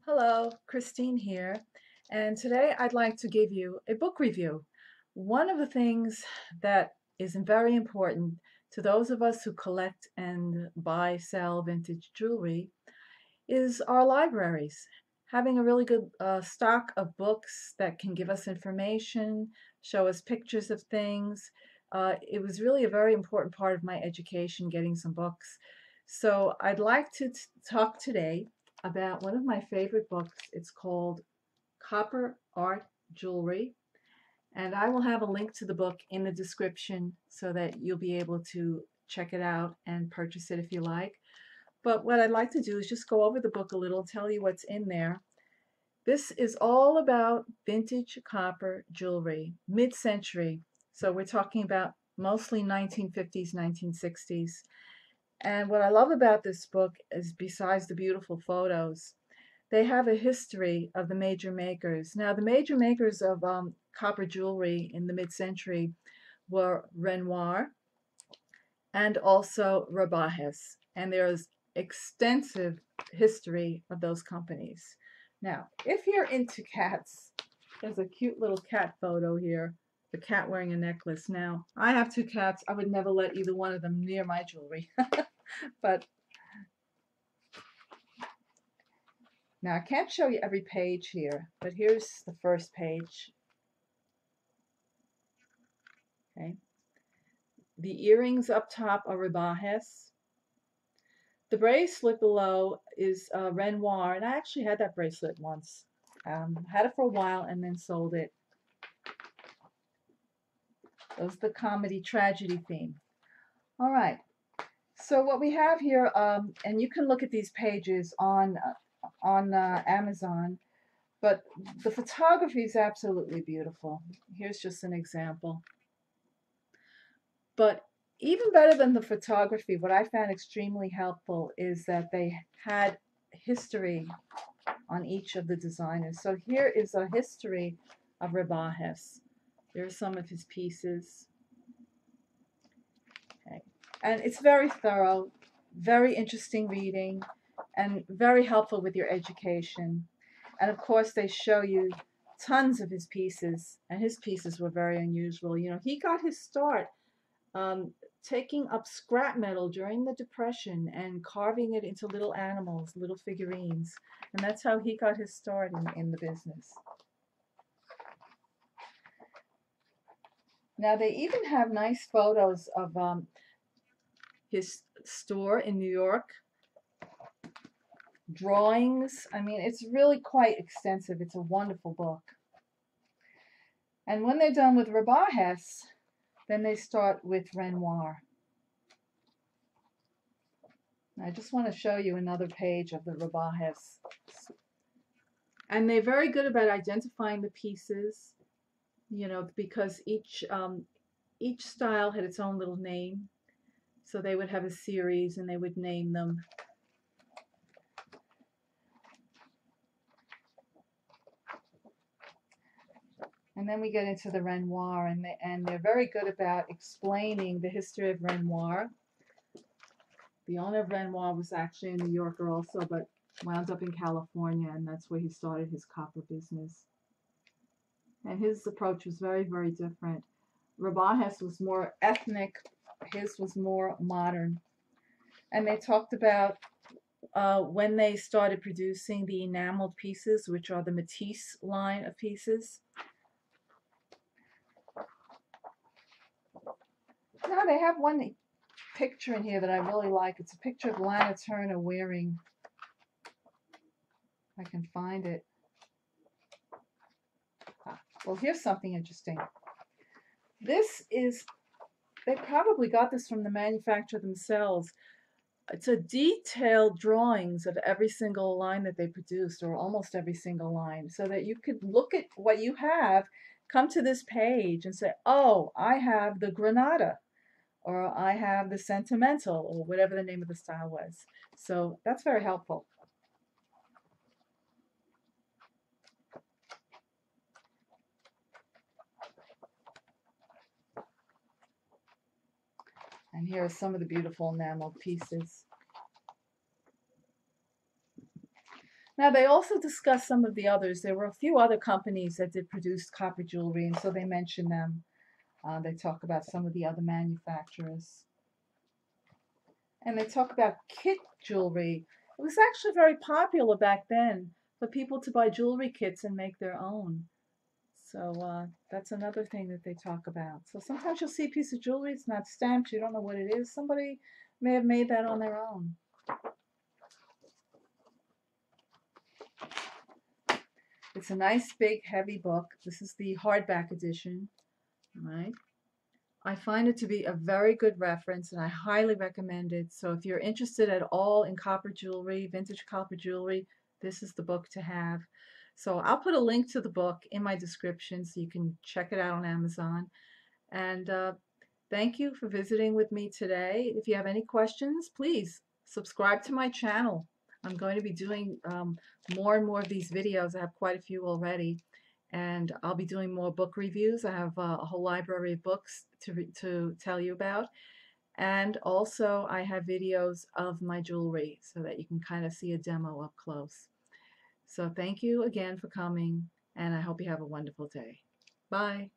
Hello, Christine here, and today I'd like to give you a book review. One of the things that is very important to those of us who collect and buy, sell vintage jewelry is our libraries. Having a really good stock of books that can give us information, show us pictures of things. It was really a very important part of my education, getting some books. So I'd like to talk today about one of my favorite books. It's called Copper Art Jewelry, and I will have a link to the book in the description so that you'll be able to check it out and purchase it if you like. But what I'd like to do is just go over the book a little, tell you what's in there. This is all about vintage copper jewelry, mid-century. So we're talking about mostly 1950s, 1960s. And what I love about this book is besides the beautiful photos, they have a history of the major makers. Now, the major makers of copper jewelry in the mid-century were Renoir and also Rabajes. And there's extensive history of those companies. Now, if you're into cats, there's a cute little cat photo here. The cat wearing a necklace. Now, I have two cats. I would never let either one of them near my jewelry. But now I can't show you every page here, but here's the first page. Okay. The earrings up top are Rebajes. The bracelet below is Renoir, and I actually had that bracelet once. Had it for a while and then sold it. That was the comedy tragedy theme. All right. So what we have here, and you can look at these pages on Amazon, but the photography is absolutely beautiful. Here's just an example. But even better than the photography, what I found extremely helpful is that they had history on each of the designers. So here is a history of Rebajes. There are some of his pieces. Okay. And it's very thorough, very interesting reading, and very helpful with your education. And of course, they show you tons of his pieces, and his pieces were very unusual. You know, he got his start um, taking up scrap metal during the Depression and carving it into little animals, little figurines. And that's how he got his start in the business. Now, they even have nice photos of his store in New York, drawings. I mean, it's really quite extensive. It's a wonderful book. And when they're done with Rebajes, then they start with Renoir. I just want to show you another page of the Rebajes. And they're very good about identifying the pieces, you know, because each style had its own little name. So they would have a series and they would name them. And then we get into the Renoir, and they're very good about explaining the history of Renoir. The owner of Renoir was actually a New Yorker also, but wound up in California, and that's where he started his copper business. And his approach was very, very different. Rabajes was more ethnic, his was more modern. And they talked about when they started producing the enameled pieces, which are the Matisse line of pieces. Now they have one picture in here that I really like. It's a picture of Lana Turner wearing, if I can find it. Well, here's something interesting. This is, they probably got this from the manufacturer themselves. It's a detailed drawings of every single line that they produced, or almost every single line, so that you could look at what you have, come to this page and say, oh, I have the Granada, or I have the Sentimental, or whatever the name of the style was. So that's very helpful. And here are some of the beautiful enameled pieces. Now, they also discussed some of the others. There were a few other companies that did produce copper jewelry, and so they mentioned them. They talk about some of the other manufacturers. And they talk about kit jewelry. It was actually very popular back then for people to buy jewelry kits and make their own. So that's another thing that they talk about. So sometimes you'll see a piece of jewelry, it's not stamped, you don't know what it is. Somebody may have made that on their own. It's a nice, big, heavy book. This is the hardback edition, right? I find it to be a very good reference and I highly recommend it. So if you're interested at all in copper jewelry, vintage copper jewelry, this is the book to have. So I'll put a link to the book in my description so you can check it out on Amazon. And thank you for visiting with me today. If you have any questions, please subscribe to my channel. I'm going to be doing more and more of these videos. I have quite a few already. And I'll be doing more book reviews. I have a whole library of books to tell you about. And also I have videos of my jewelry so that you can kind of see a demo up close. So thank you again for coming, and I hope you have a wonderful day. Bye.